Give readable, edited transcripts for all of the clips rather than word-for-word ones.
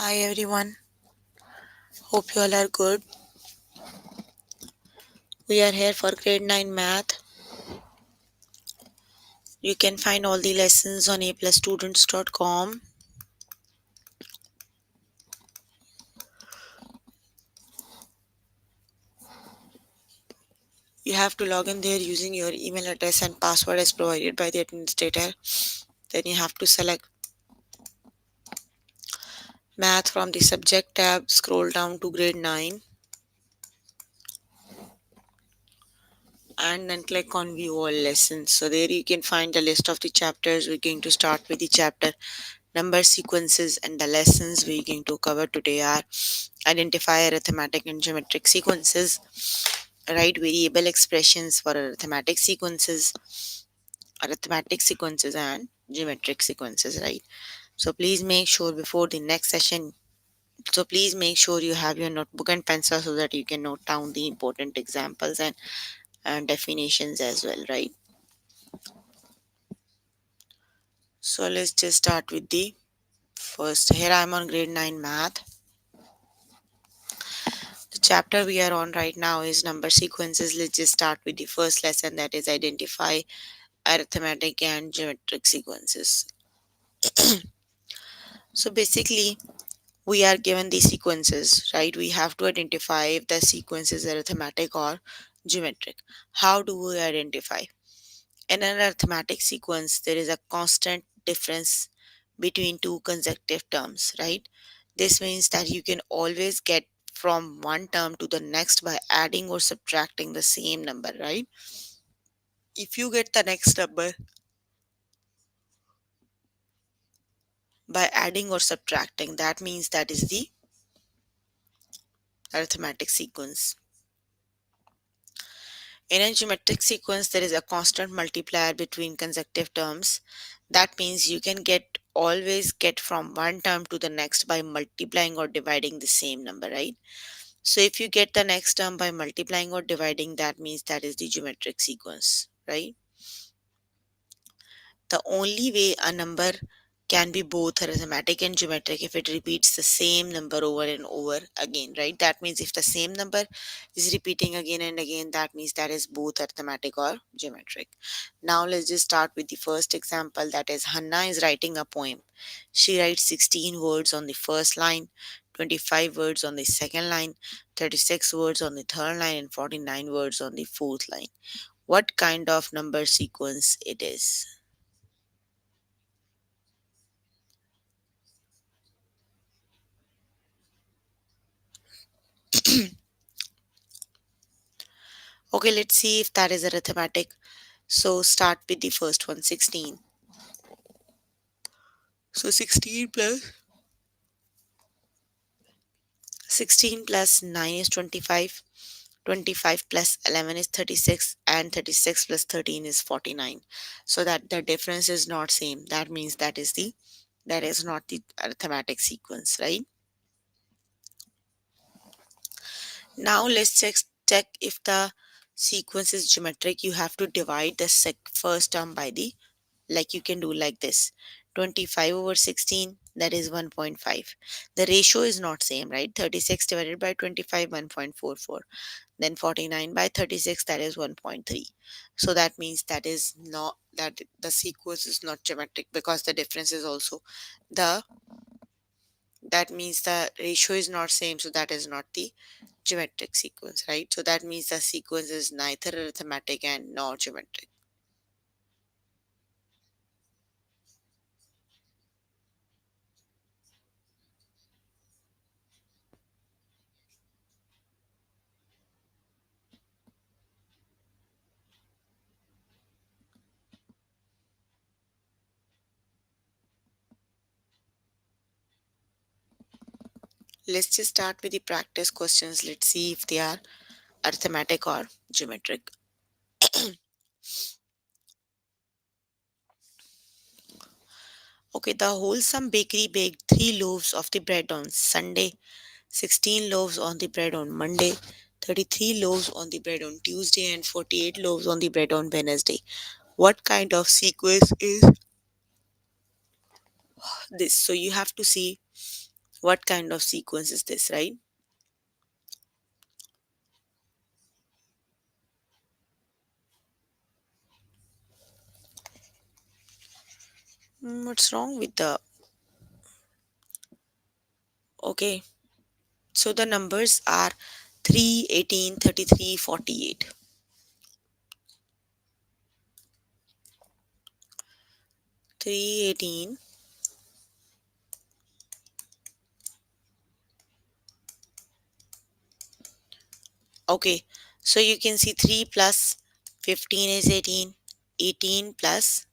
Hi everyone, hope you all are good. We are here for grade 9 math. You can find all the lessons on aplusstudents.com. You have to log in there using your email address and password as provided by the administrator. Then you have to select math from the subject tab, scroll down to grade 9 and then click on view all lessons. So there you can find the list of the chapters. We're going to start with the chapter number sequences, and the lessons we're going to cover today are identify arithmetic and geometric sequences, write variable expressions for arithmetic sequences and geometric sequences, right? So please make sure before the next session, so please make sure you have your notebook and pencil so that you can note down the important examples and definitions as well, right? So let's just start with the first. Here I'm on grade 9 math. The chapter we are on right now is number sequences. Let's just start with the first lesson, that is identify arithmetic and geometric sequences. So basically, we are given the sequences, right? We have to identify if the sequence is arithmetic or geometric. How do we identify? In an arithmetic sequence, there is a constant difference between two consecutive terms, right? This means that you can always get from one term to the next by adding or subtracting the same number, right? If you get the next number by adding or subtracting, that means that is the arithmetic sequence. In a geometric sequence, there is a constant multiplier between consecutive terms. That means you can always get from one term to the next by multiplying or dividing the same number, right? So if you get the next term by multiplying or dividing, that means that is the geometric sequence, right? The only way a number can be both arithmetic and geometric if it repeats the same number over and over again, right? That means if the same number is repeating again and again, that means that is both arithmetic or geometric. Now let's just start with the first example, that is Hannah is writing a poem. She writes 16 words on the first line, 25 words on the second line, 36 words on the third line, and 49 words on the fourth line. What kind of number sequence it is? Okay, let's see if that is arithmetic. So start with the first one, 16. So 16 plus 9 is 25. 25 plus 11 is 36, and 36 plus 13 is 49. So that the difference is not same. That means that is not the arithmetic sequence, right? Now let's check if the sequence is geometric. You have to divide the first term by the, like you can do like this, 25 over 16, that is 1.5. The ratio is not same, right? 36 divided by 25, 1.44. Then 49 by 36, that is 1.3. So that means that is not, that the sequence is not geometric because the difference is also the, that means the ratio is not same, so that is not the geometric sequence, right? So that means the sequence is neither arithmetic and nor geometric. Let's just start with the practice questions. Let's see if they are arithmetic or geometric. Okay, the wholesome bakery baked 3 loaves of the bread on Sunday, 16 loaves on the bread on Monday, 33 loaves on the bread on Tuesday, and 48 loaves on the bread on Wednesday. What kind of sequence is this? So you have to see What kind of sequence is this, right? What's wrong with the. Okay, so the numbers are 3, 18, 33, 48. 3, 18. Okay, so you can see 3 plus 15 is 18. 18 plus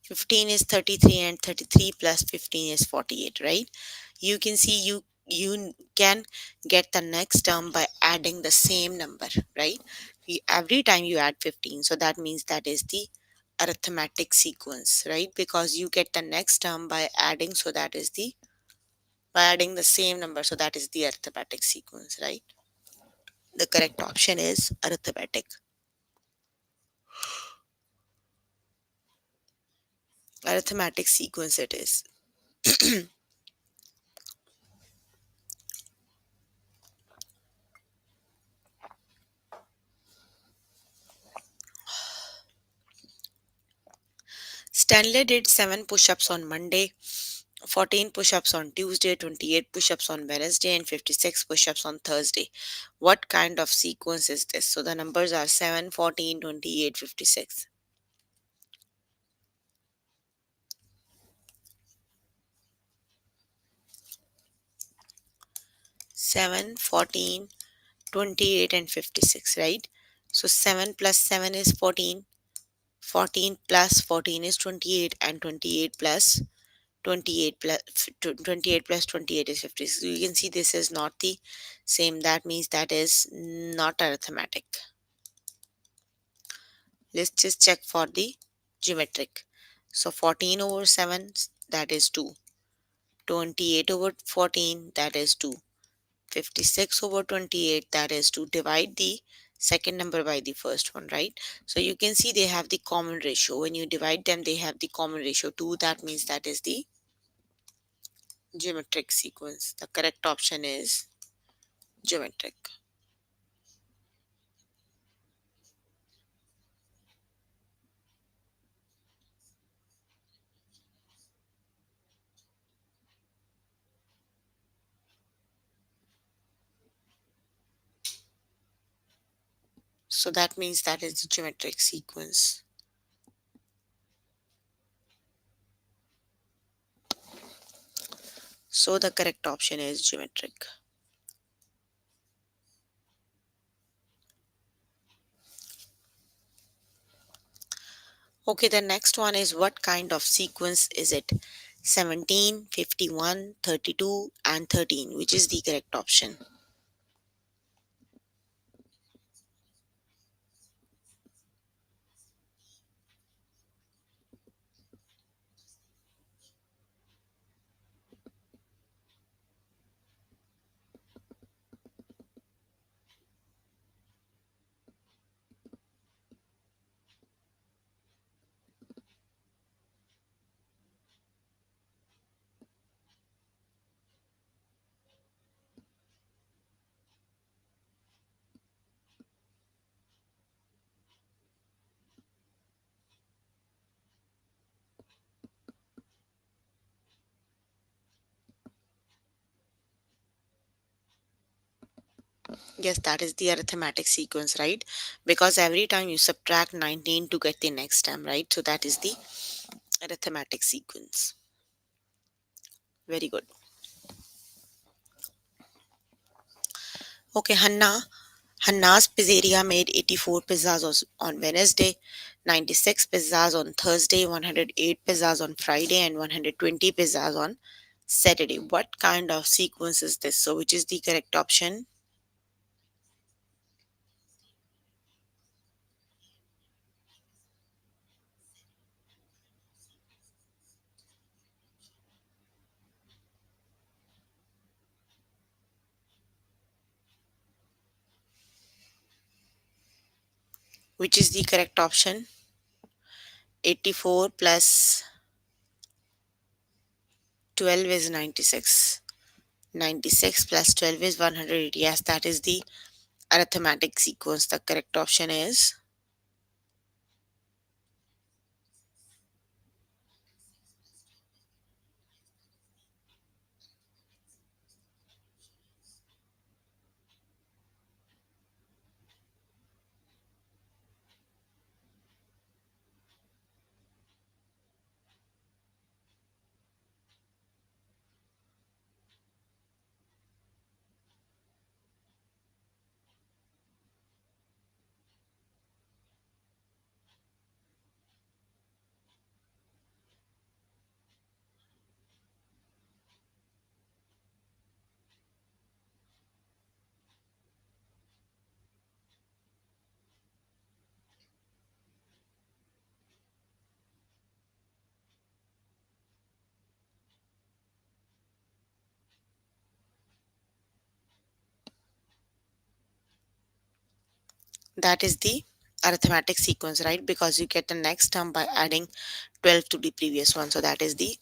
15 is 33, and 33 plus 15 is 48, right? You can see you can get the next term by adding the same number, right? Every time you add 15, so that means that is the arithmetic sequence, right? Because you get the next term by adding, so that is the by adding the same number, so that is the arithmetic sequence, right? The correct option is arithmetic. Arithmetic sequence it is. Stanley did 7 push-ups on Monday, 14 push-ups on Tuesday, 28 push-ups on Wednesday, and 56 push-ups on Thursday. What kind of sequence is this? So the numbers are 7, 14, 28, 56. 7, 14, 28, and 56, right? So 7 plus 7 is 14, 14 plus 14 is 28, and 28 plus 28 plus 28 is 50. So you can see this is not the same. That means that is not arithmetic. Let's just check for the geometric. So 14 over 7, that is 2. 28 over 14, that is 2. 56 over 28, that is 2. Divide the second number by the first one, right? So you can see they have the common ratio. When you divide them, they have the common ratio 2. That means that is the geometric sequence. The correct option is geometric. So that means that is the geometric sequence. So the correct option is geometric. Okay, the next one is what kind of sequence is it? 17, 51, 32, and 13, which is the correct option? Yes, that is the arithmetic sequence, right? Because every time you subtract 19 to get the next term, right? So that is the arithmetic sequence. Very good. Okay, Hannah's pizzeria made 84 pizzas on Wednesday, 96 pizzas on Thursday, 108 pizzas on Friday, and 120 pizzas on Saturday. What kind of sequence is this? So, which is the correct option? Which is the correct option? 84 plus 12 is 96. 96 plus 12 is 180. Yes, that is the arithmetic sequence. The correct option is that is the arithmetic sequence, right? Because you get the next term by adding 12 to the previous one. So that is the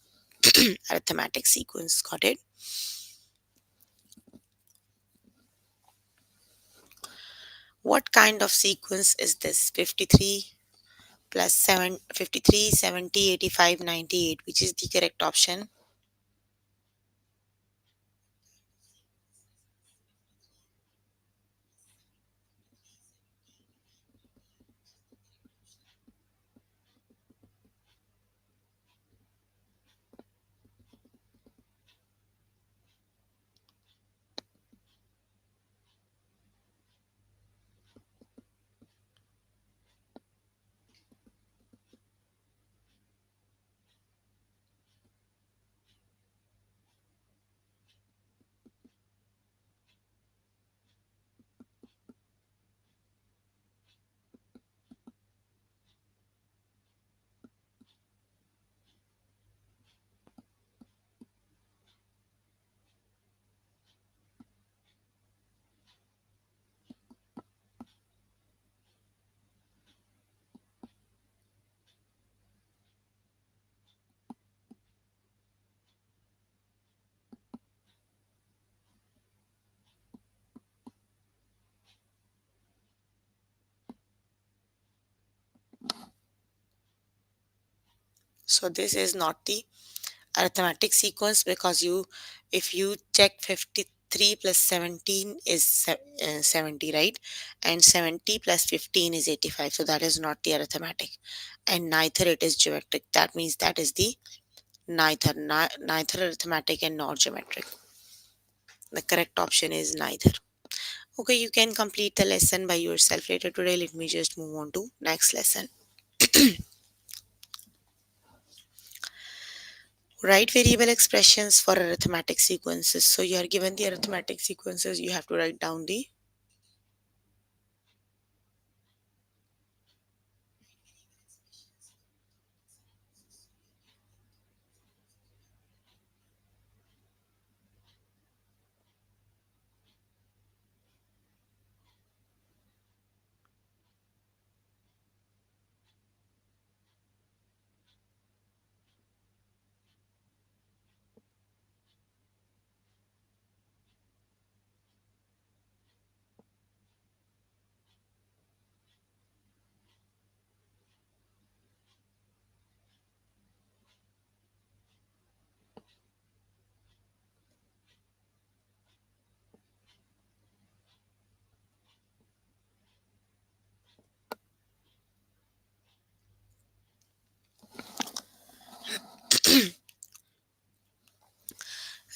arithmetic sequence. Got it? What kind of sequence is this? 53 plus 7, 53, 70, 85, 98. Which is the correct option? So this is not the arithmetic sequence because if you check 53 plus 17 is 70, right? And 70 plus 15 is 85. So that is not the arithmetic. And neither it is geometric. That means that is the neither arithmetic and nor geometric. The correct option is neither. Okay, you can complete the lesson by yourself later today. Let me just move on to next lesson. Write variable expressions for arithmetic sequences. So you are given the arithmetic sequences, you have to write down the.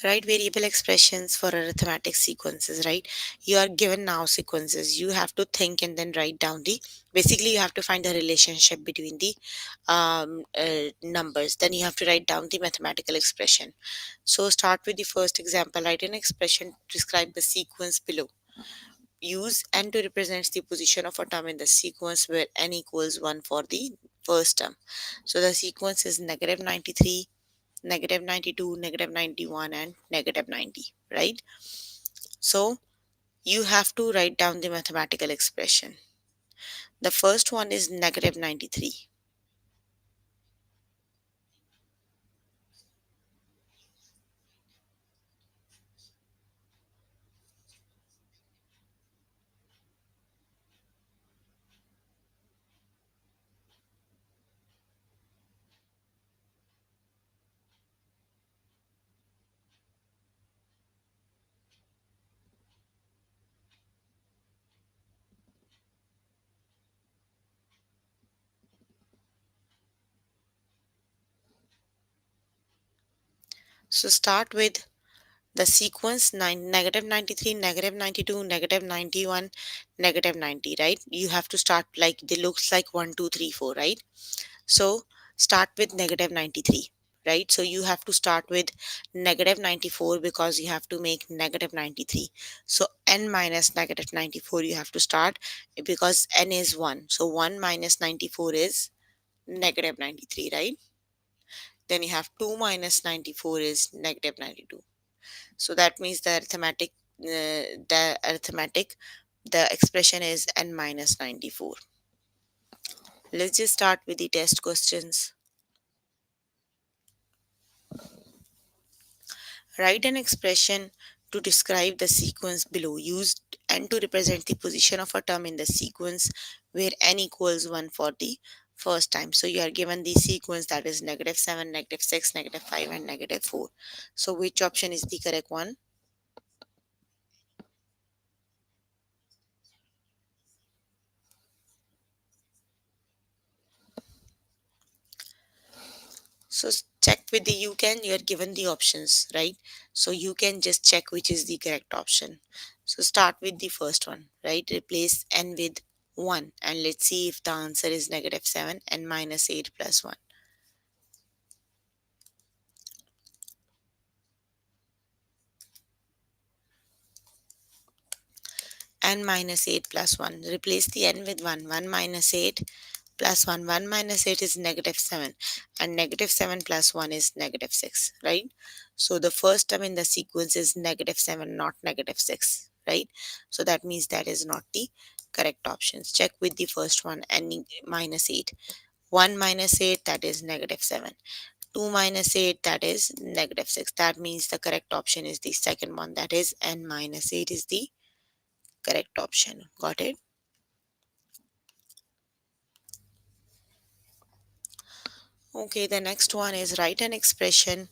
Write variable expressions for arithmetic sequences, right? You are given now sequences. You have to think and then write down the. Basically, you have to find the relationship between the numbers. Then you have to write down the mathematical expression. So start with the first example. Write an expression to describe the sequence below. Use n to represent the position of a term in the sequence where n equals 1 for the first term. So the sequence is negative 93, negative 92, negative 91, and negative 90, right? So you have to write down the mathematical expression. The first one is negative 93. So start with the sequence 9, negative 93, negative 92, negative 91, negative 90, right? You have to start like they looks like 1, 2, 3, 4, right? So start with negative 93, right? So you have to start with negative 94 because you have to make negative 93. So n minus negative 94 you have to start because n is 1. So 1 minus 94 is negative 93, right? Then you have 2 minus 94 is negative 92. So that means the expression is n minus 94. Let's just start with the test questions. Write an expression to describe the sequence below. Use n to represent the position of a term in the sequence where n equals 1 for the first time. So you are given the sequence that is negative 7, negative 6, negative 5 and negative 4. So which option is the correct one? So check with the you can, you're given the options, right? So you can just check which is the correct option. So start with the first one, right? Replace n with 1 and let's see if the answer is negative 7 and minus 8 plus 1. N minus 8 plus 1. Replace the n with 1. 1 minus 8 plus 1. 1 minus 8 is negative 7 and negative 7 plus 1 is negative 6, right? So the first term in the sequence is negative 7, not negative 6, right? So that means that is not the correct options. Check with the first one, n minus 8. 1 minus 8, that is negative 7. 2 minus 8, that is negative 6. That means the correct option is the second one, that is n minus 8 is the correct option. Got it? Okay, the next one is write an expression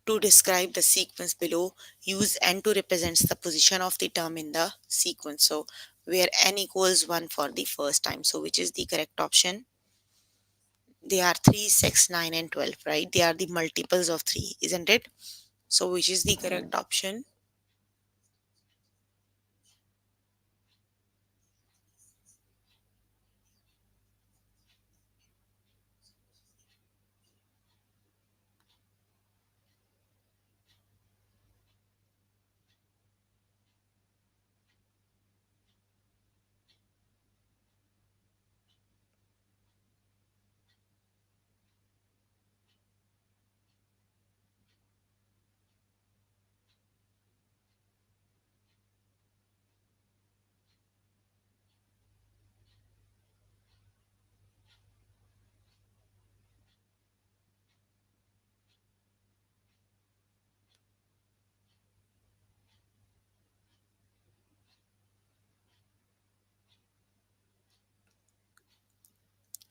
to describe the sequence below. Use n to represents the position of the term in the sequence. So where n equals 1 for the first time. So which is the correct option? They are 3, 6, 9 and 12, right? They are the multiples of 3, isn't it? So which is the correct option?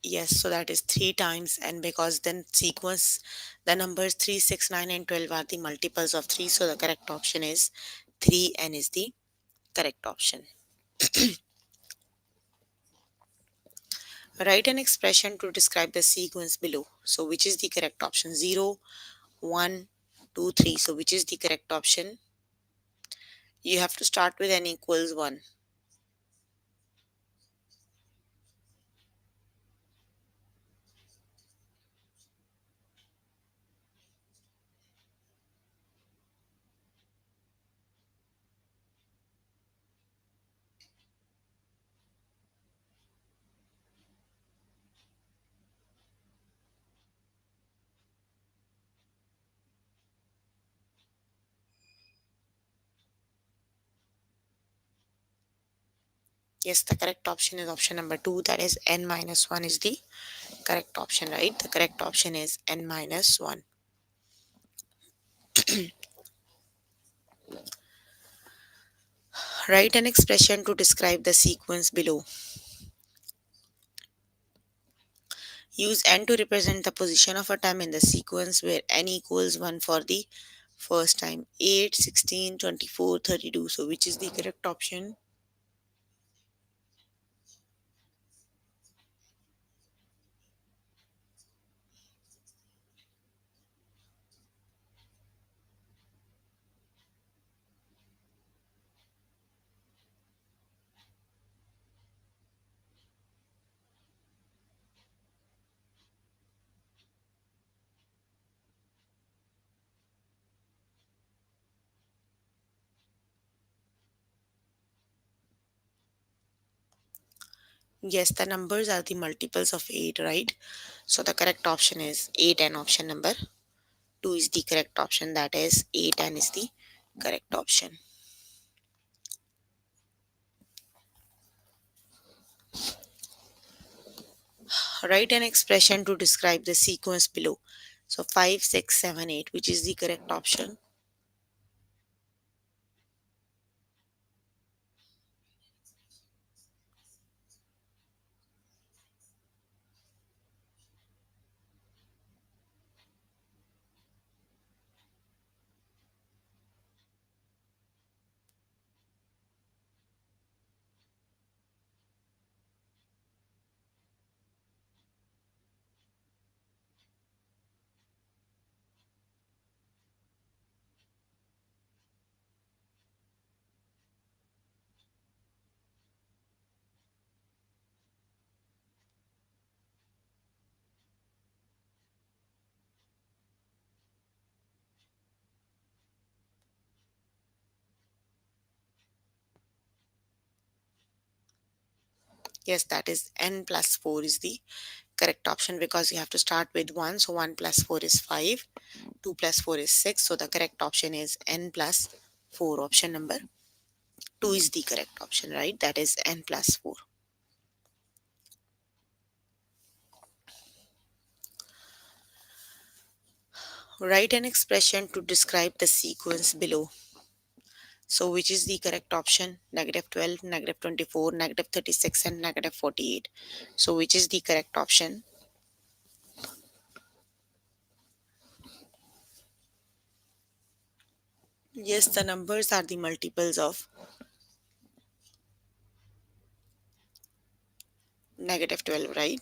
Yes, so that is 3 times, and because then sequence the numbers 3, 6, 9 and 12 are the multiples of 3, so the correct option is 3 and is the correct option. Write an expression to describe the sequence below. So which is the correct option? 0, 1, 2, 3. So which is the correct option? You have to start with n equals 1. Yes, the correct option is option number 2. That is n minus 1 is the correct option, right? The correct option is n minus 1. Write an expression to describe the sequence below. Use n to represent the position of a term in the sequence where n equals 1 for the first time. 8, 16, 24, 32. So which is the correct option? Yes, the numbers are the multiples of 8, right? So the correct option is 8 and option number 2 is the correct option. That is 8 and is the correct option. Write an expression to describe the sequence below. So 5, 6, 7, 8, which is the correct option? Yes, that is n plus 4 is the correct option because you have to start with 1. So 1 plus 4 is 5, 2 plus 4 is 6. So the correct option is n plus 4. Option number 2 is the correct option, right? That is n plus 4. Write an expression to describe the sequence below. So which is the correct option? Negative 12, negative 24, negative 36 and negative 48. So which is the correct option? Yes, the numbers are the multiples of negative 12, right?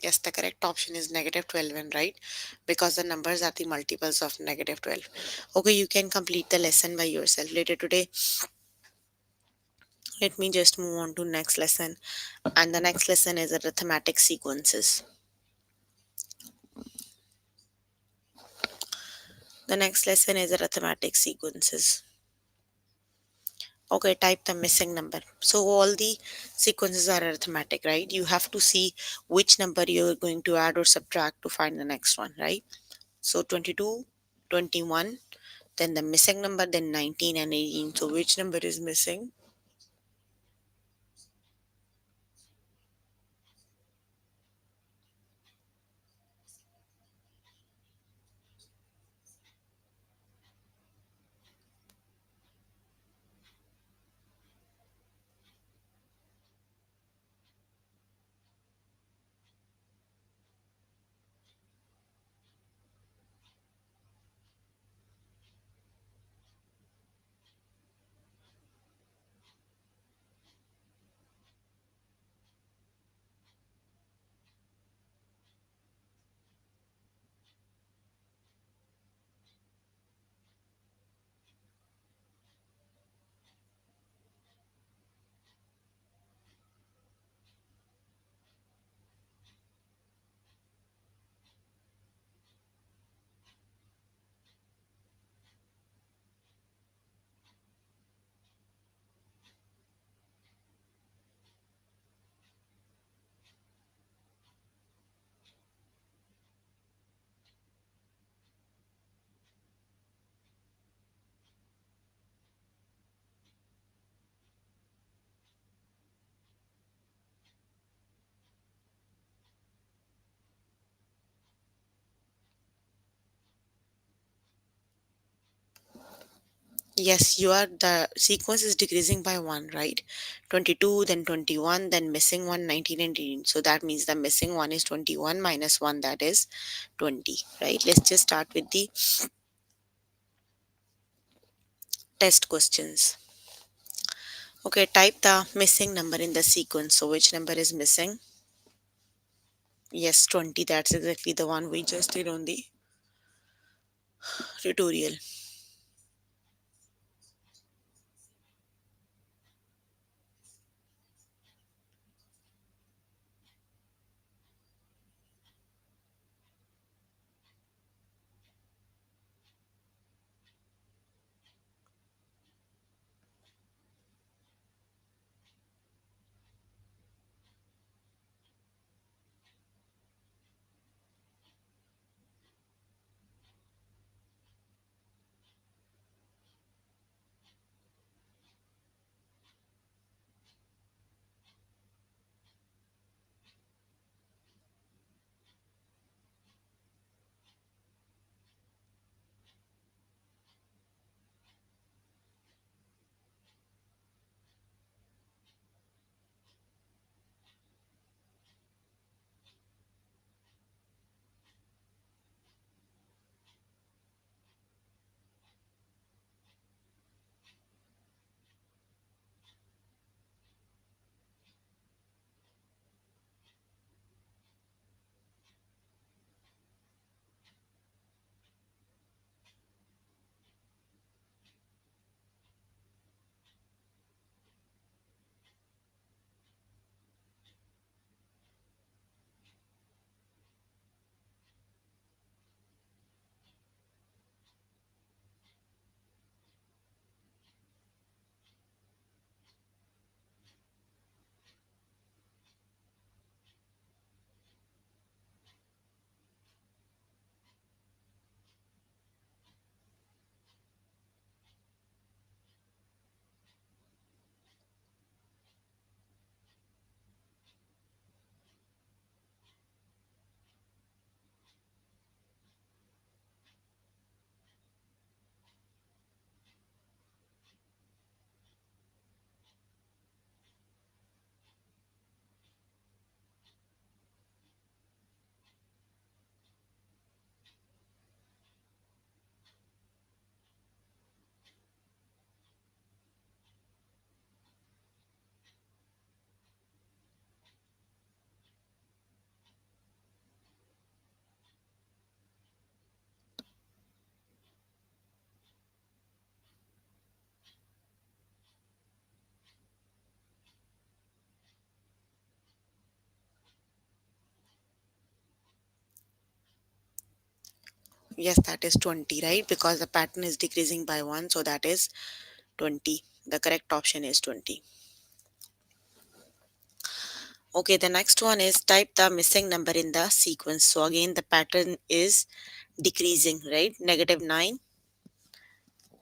Yes, the correct option is negative 12 and right because the numbers are the multiples of negative 12. Okay, you can complete the lesson by yourself later today. Let me just move on to next lesson. And the next lesson is arithmetic sequences. The next lesson is arithmetic sequences. Okay, type the missing number. So all the sequences are arithmetic, right? You have to see which number you're going to add or subtract to find the next one, right? So 22, 21, then the missing number, then 19 and 18. So which number is missing? Yes, you are the sequence is decreasing by one, right? 22, then 21, then missing one, 19 and 18. So that means the missing one is 21 minus 1, that is 20, right? Let's just start with the test questions. Okay, type the missing number in the sequence. So which number is missing? Yes, 20. That's exactly the one we just did on the tutorial. Yes, that is 20, right? Because the pattern is decreasing by 1, so that is 20. The correct option is 20. Okay, the next one is type the missing number in the sequence. So again, the pattern is decreasing, right? Negative 9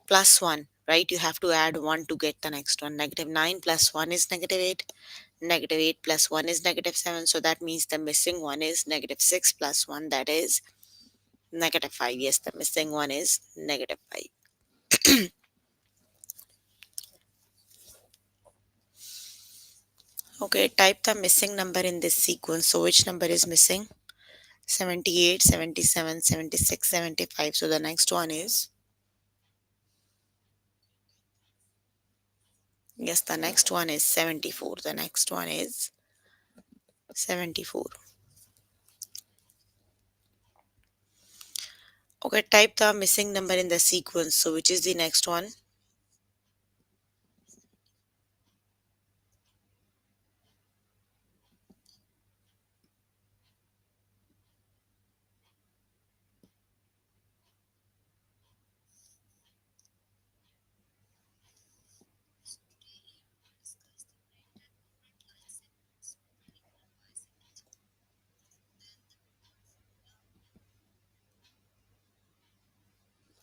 plus 1, right? You have to add 1 to get the next one. Negative 9 plus 1 is negative 8. Negative 8 plus 1 is negative 7. So that means the missing one is negative 6 plus 1, that is negative 5. Yes, the missing one is negative 5. Okay, type the missing number in this sequence. So which number is missing? 78, 77, 76, 75. So the next one is, yes, the next one is 74. The next one is 74. Okay, type the missing number in the sequence. So which is the next one?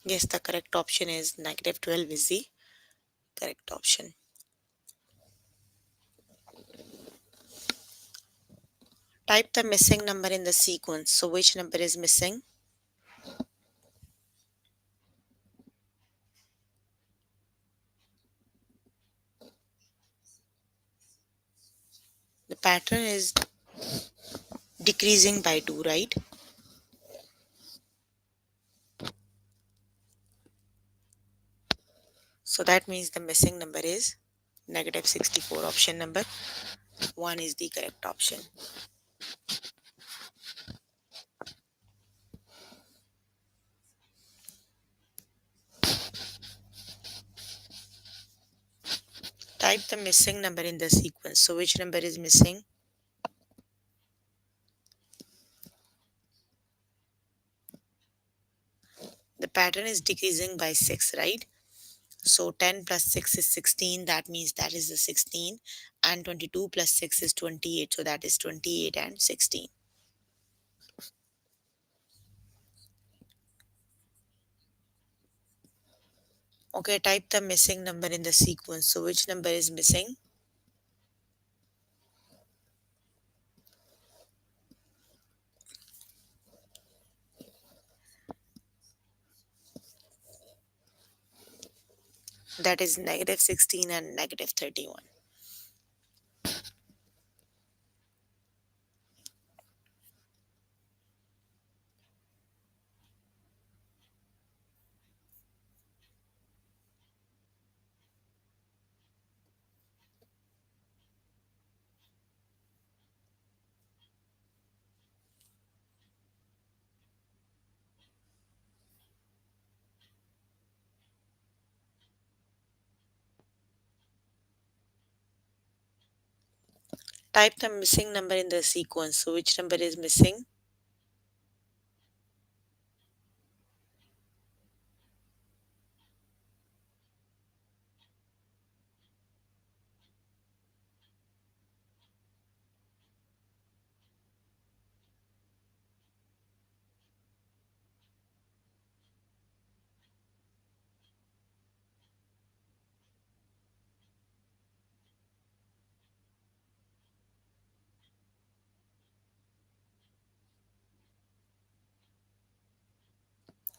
Yes, the correct option is negative 12 is the correct option. Type the missing number in the sequence. So which number is missing? The pattern is decreasing by 2, right? So that means the missing number is negative 64. Option number 1 is the correct option. Type the missing number in the sequence. So which number is missing? The pattern is decreasing by 6, right? So 10 plus 6 is 16. That means that is the 16. And 22 plus 6 is 28. So that is 28 and 16. Okay, type the missing number in the sequence. So which number is missing? That is negative 16 and negative 31. Type the missing number in the sequence. So which number is missing?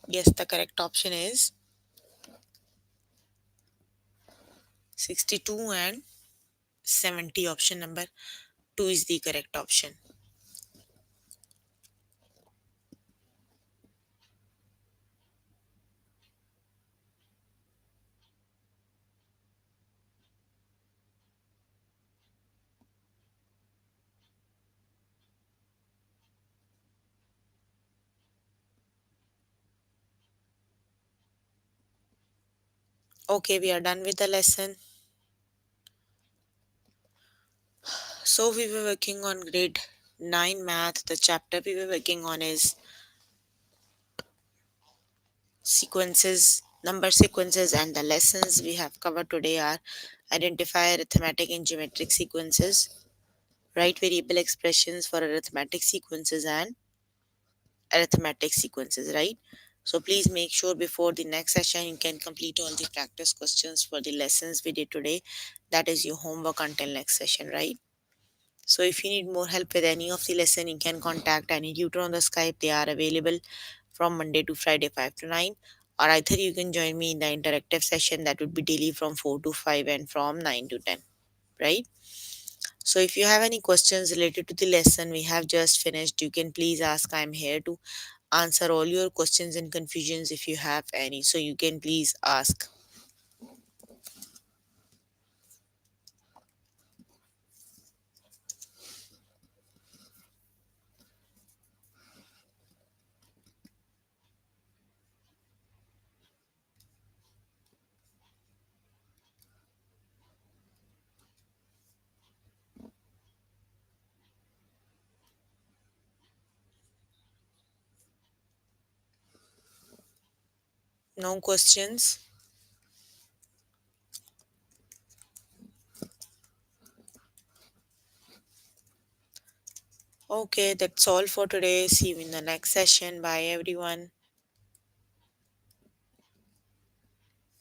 Yes, the correct option is 62 and 70. Option number 2 is the correct option. Okay, we are done with the lesson. So we were working on grade 9 math. The chapter we were working on is sequences. Number sequences and the lessons we have covered today are identify arithmetic and geometric sequences, write variable expressions for arithmetic sequences and arithmetic sequences, right? So please make sure before the next session you can complete all the practice questions for the lessons we did today. That is your homework until next session, right? So if you need more help with any of the lesson, you can contact any tutor on the Skype. They are available from Monday to Friday 5 to 9. Or either you can join me in the interactive session that would be daily from 4 to 5 and from 9 to 10, right? So if you have any questions related to the lesson we have just finished, you can please ask. I'm here to answer all your questions and confusions if you have any. So you can please ask. No questions? Okay, that's all for today. See you in the next session. Bye everyone.